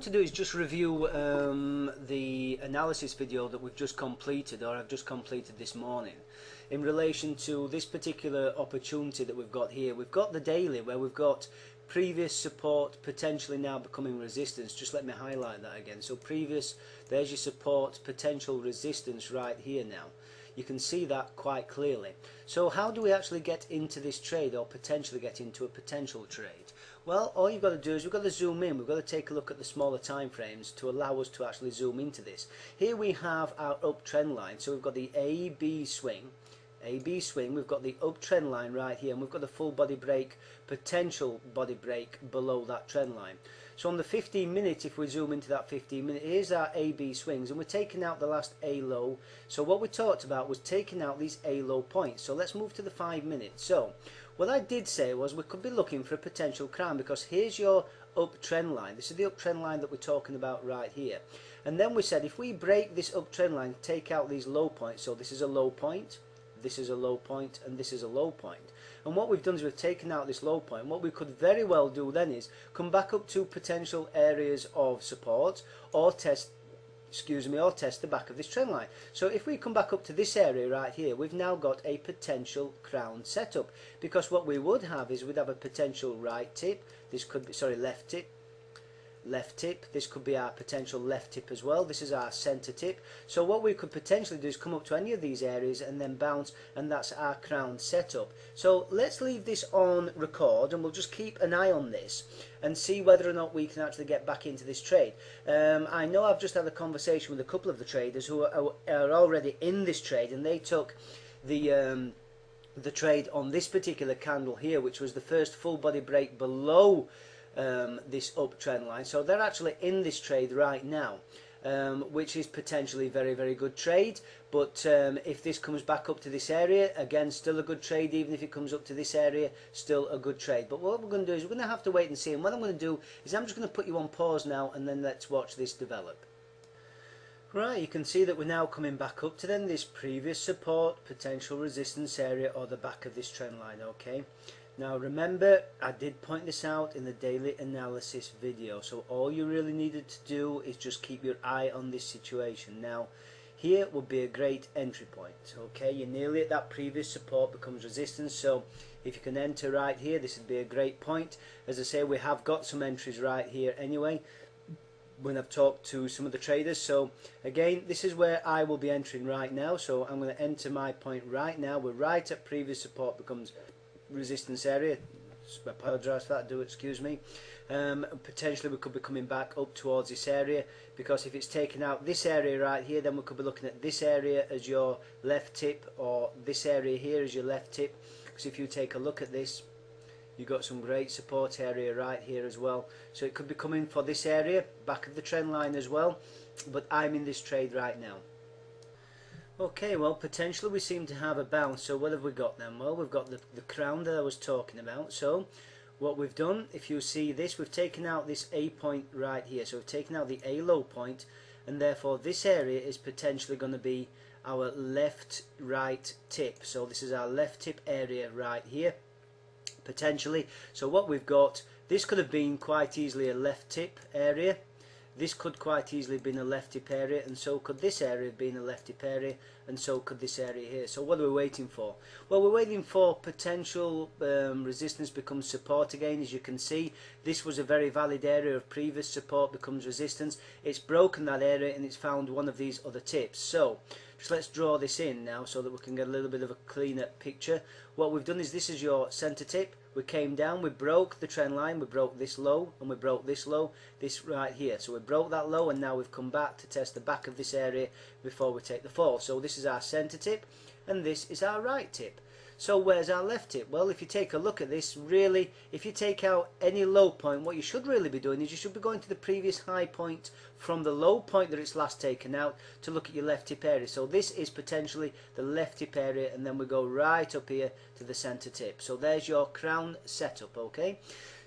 want to do is just review the analysis video that we've just completed, or I've just completed this morning, in relation to this particular opportunity that we've got here. We've got the daily where we've got previous support potentially now becoming resistance. Just let me highlight that again. So previous, there's your support, potential resistance right here now. You can see that quite clearly. So how do we actually get into this trade, or potentially get into a potential trade? Well, all you've got to do is we've got to zoom in. We've got to take a look at the smaller time frames to allow us to actually zoom into this. Here we have our uptrend line. So we've got the AB swing. We've got the uptrend line right here, and we've got a full body break, potential body break below that trend line. So on the 15 minute, if we zoom into that 15 minute, here's our AB swings, and we're taking out the last A low. So what we talked about was taking out these A low points. So let's move to the 5 minutes. So what I did say was we could be looking for a potential crown, because here's your uptrend line. This is the uptrend line that we're talking about right here. And then we said if we break this uptrend line, take out these low points. So this is a low point, this is a low point, and this is a low point. And what we've done is we've taken out this low point. What we could very well do then is come back up to potential areas of support, or test the back of this trend line. So if we come back up to this area right here, we've now got a potential crown setup, because what we would have is we'd have a potential right tip. This could be, sorry, left tip. This could be our potential left tip as well. This is our center tip. So what we could potentially do is come up to any of these areas and then bounce, and that's our crown setup. So let's leave this on record, and we'll just keep an eye on this and see whether or not we can actually get back into this trade. I know I've just had a conversation with a couple of the traders who are already in this trade, and they took the trade on this particular candle here, which was the first full body break below this uptrend line. So they're actually in this trade right now, which is potentially very, very good trade. But if this comes back up to this area, again, still a good trade. Even if it comes up to this area, still a good trade. But what we're going to do is we're going to have to wait and see. And what I'm going to do is I'm just going to put you on pause now, and then let's watch this develop. Right, you can see that we're now coming back up to then this previous support, potential resistance area, or the back of this trend line. Okay. Now remember, I did point this out in the daily analysis video, so all you really needed to do is just keep your eye on this situation. Now here would be a great entry point. Okay, you're nearly at that previous support, becomes resistance, so if you can enter right here, this would be a great point. As I say, we have got some entries right here anyway when I've talked to some of the traders. So again, this is where I will be entering right now. So I'm going to enter my point right now. We're right at previous support, becomes resistance area. I apologise for that, excuse me. Potentially we could be coming back up towards this area, because if it's taken out this area right here, then we could be looking at this area as your left tip, or this area here as your left tip. Because if you take a look at this, you've got some great support area right here as well. So it could be coming for this area, back of the trend line as well. But I'm in this trade right now. Okay, well, potentially we seem to have a bounce. So what have we got then? Well, we've got the crown that I was talking about. So what we've done, if you see this, we've taken out this A point right here. So we've taken out the A low point, and therefore this area is potentially going to be our left right tip. So this is our left tip area right here, potentially. So what we've got, this could have been quite easily a left tip area. This could quite easily have been a left tip area, and so could this area have been a left tip area, and so could this area here. So what are we waiting for? Well, we're waiting for potential resistance becomes support again. As you can see, this was a very valid area of previous support, becomes resistance. It's broken that area, and it's found one of these other tips. So just let's draw this in now so that we can get a little bit of a cleaner picture. What we've done is this is your center tip. We came down, we broke the trend line, we broke this low, and we broke this low, this right here. So we broke that low, and now we've come back to test the back of this area before we take the fall. So this is our center tip, and this is our right tip. So where's our left tip? Well, if you take a look at this, really, if you take out any low point, what you should really be doing is you should be going to the previous high point from the low point that it's last taken out to look at your left tip area. So this is potentially the left tip area, and then we go right up here to the center tip. So there's your crown setup, okay?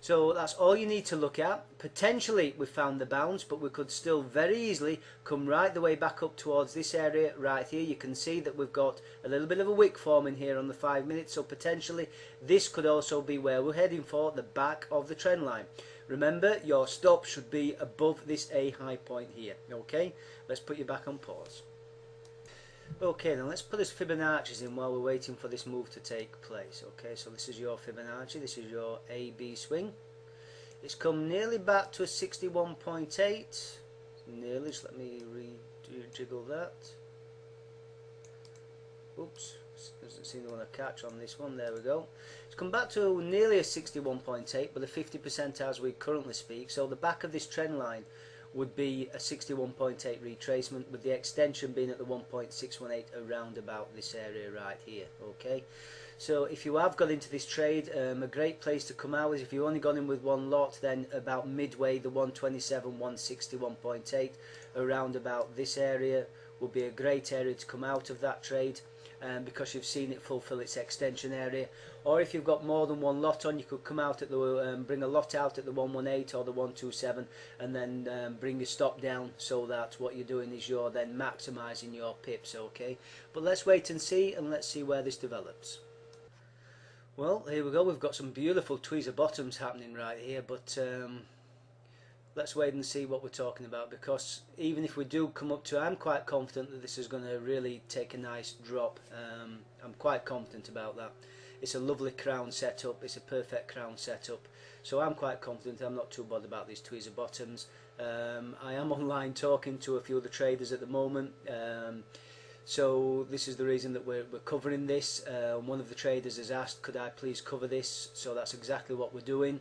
So that's all you need to look at. Potentially we found the bounce, but we could still very easily come right the way back up towards this area right here. You can see that we've got a little bit of a wick forming here on the 5 minutes, so potentially this could also be where we're heading for, the back of the trend line. Remember, your stop should be above this A high point here. Okay, let's put you back on pause. Okay, then let's put this Fibonacci's in while we're waiting for this move to take place. Okay, so this is your Fibonacci, this is your AB swing. It's come nearly back to a 61.8. Nearly, just let me rejiggle that. Oops, doesn't seem to want to catch on this one. There we go. It's come back to nearly a 61.8, but a 50% as we currently speak. So the back of this trend line would be a 61.8 retracement, with the extension being at the 1.618 around about this area right here. Okay, so if you have got into this trade, a great place to come out is if you've only gone in with one lot, then about midway, the 127, 160, 1.8 around about this area would be a great area to come out of that trade, because you've seen it fulfill its extension area. Or if you've got more than one lot on, you could come out at the bring a lot out at the 118 or the 127, and then bring your stop down, so that what you're doing is you're then maximizing your pips. Okay, but let's wait and see, and let's see where this develops. Well, here we go. We've got some beautiful tweezer bottoms happening right here, but let's wait and see what we're talking about, because even if we do come up to, I'm quite confident that this is going to really take a nice drop. I'm quite confident about that. It's a lovely crown setup, it's a perfect crown setup, so I'm quite confident. I'm not too bothered about these tweezer bottoms. I am online talking to a few of the traders at the moment, so this is the reason that we're covering this. One of the traders has asked, could I please cover this, so that's exactly what we're doing.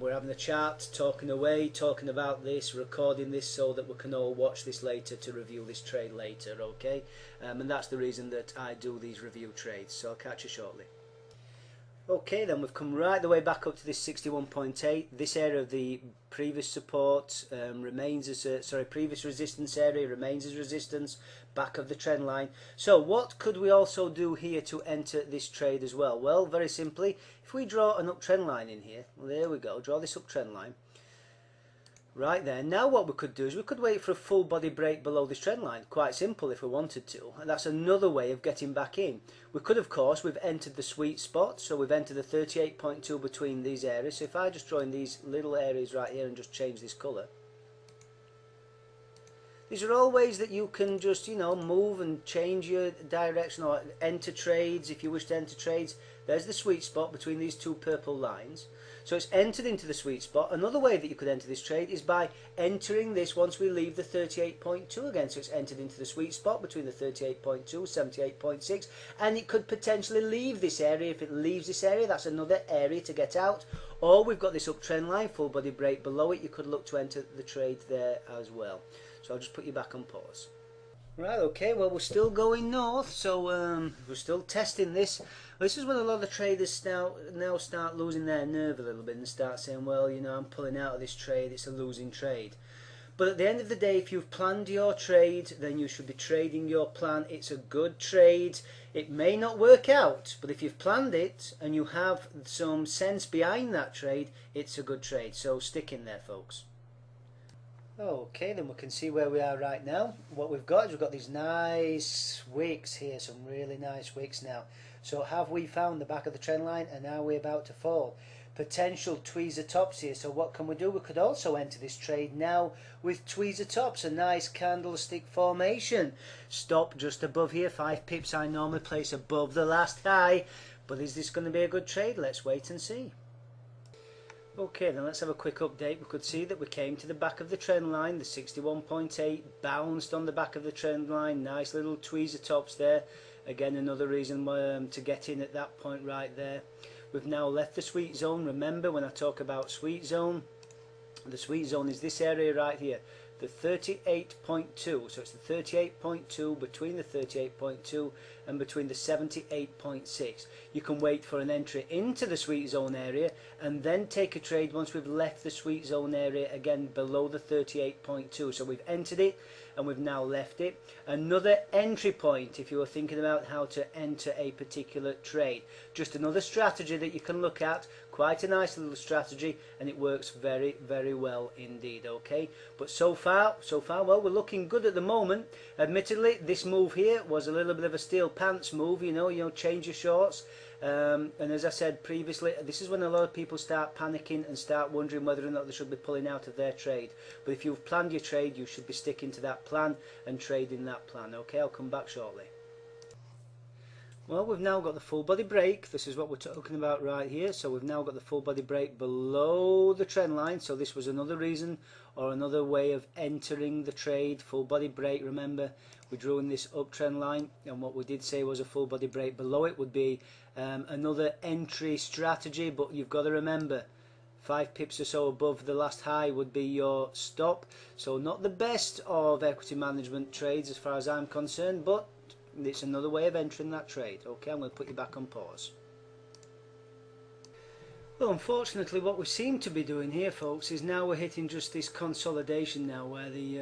We're having a chat, talking away, talking about this, recording this so that we can all watch this later to review this trade later. Okay, and that's the reason that I do these review trades, so I'll catch you shortly. Okay, then we've come right the way back up to this 61.8. This area of the previous support remains as previous resistance area remains as resistance, back of the trend line. So what could we also do here to enter this trade as well? Well, very simply, if we draw an uptrend line in here, well, there we go, draw this uptrend line right there. Now what we could do is we could wait for a full body break below this trend line. Quite simple if we wanted to, and that's another way of getting back in. We could, of course, we've entered the sweet spot, so we've entered the 38.2 between these areas. So if I just draw in these little areas right here and just change this colour, these are all ways that you can just, you know, move and change your direction or enter trades if you wish to enter trades. There's the sweet spot between these two purple lines. So it's entered into the sweet spot. Another way that you could enter this trade is by entering this once we leave the 38.2 again. So it's entered into the sweet spot between the 38.2, 78.6, and it could potentially leave this area. If it leaves this area, that's another area to get out. Or we've got this uptrend line, full body break below it. You could look to enter the trade there as well. So I'll just put you back on pause. Right, okay, well, we're still going north, so we're still testing this. This is when a lot of the traders now start losing their nerve a little bit and start saying, well, you know, I'm pulling out of this trade, it's a losing trade. But at the end of the day, if you've planned your trade, then you should be trading your plan. It's a good trade. It may not work out, but if you've planned it and you have some sense behind that trade, it's a good trade. So stick in there, folks. Okay, then we can see where we are right now. What we've got is we've got these nice wicks here, some really nice wicks now. So have we found the back of the trend line, and now we're about to fall? Potential tweezer tops here. So what can we do? We could also enter this trade now with tweezer tops, a nice candlestick formation. Stop just above here, 5 pips I normally place above the last high. But is this going to be a good trade? Let's wait and see. Okay, then let's have a quick update. We could see that we came to the back of the trend line, the 61.8, bounced on the back of the trend line, nice little tweezer tops there. Again, another reason to get in at that point right there. We've now left the sweet zone. Remember, when I talk about sweet zone, the sweet zone is this area right here, the 38.2. So it's the 38.2, between the 38.2 and between the 78.6. You can wait for an entry into the sweet zone area and then take a trade once we've left the sweet zone area again below the 38.2. So we've entered it, and we've now left it. Another entry point if you were thinking about how to enter a particular trade. Just another strategy that you can look at. Quite a nice little strategy, and it works very, very well indeed. Okay, but so far well, we're looking good at the moment. Admittedly, this move here was a little bit of a steel pants move, you know, change your shorts. And as I said previously, this is when a lot of people start panicking and start wondering whether or not they should be pulling out of their trade. But if you've planned your trade, you should be sticking to that plan and trading that plan. Okay, I'll come back shortly. Well, we've now got the full body break. This is what we're talking about right here. So we've now got the full body break below the trend line. So this was another reason or another way of entering the trade. Full body break, remember, we drew in this uptrend line, and what we did say was a full body break below it would be another entry strategy. But you've got to remember, 5 pips or so above the last high would be your stop. So not the best of equity management trades as far as I'm concerned, but it's another way of entering that trade. Okay, I'm going to put you back on pause. Well, unfortunately, what we seem to be doing here, folks, is now we're hitting just this consolidation now, where the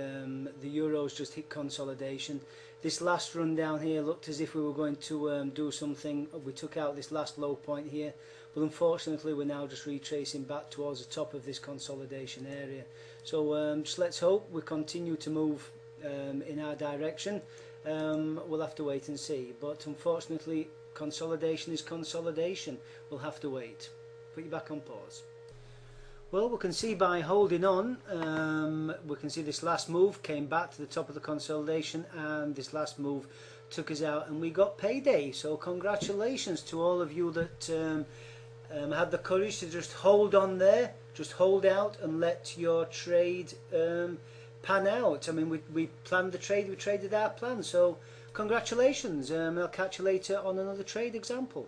euros just hit consolidation. This last run down here looked as if we were going to do something. We took out this last low point here, but unfortunately we're now just retracing back towards the top of this consolidation area. So just let's hope we continue to move in our direction. We'll have to wait and see, but unfortunately consolidation is consolidation. We'll have to wait. Put you back on pause. Well, we can see by holding on, we can see this last move came back to the top of the consolidation, and this last move took us out and we got payday. So congratulations to all of you that had the courage to just hold on there, just hold out and let your trade pan out. I mean, we planned the trade, we traded our plan, so congratulations. I'll catch you later on another trade example.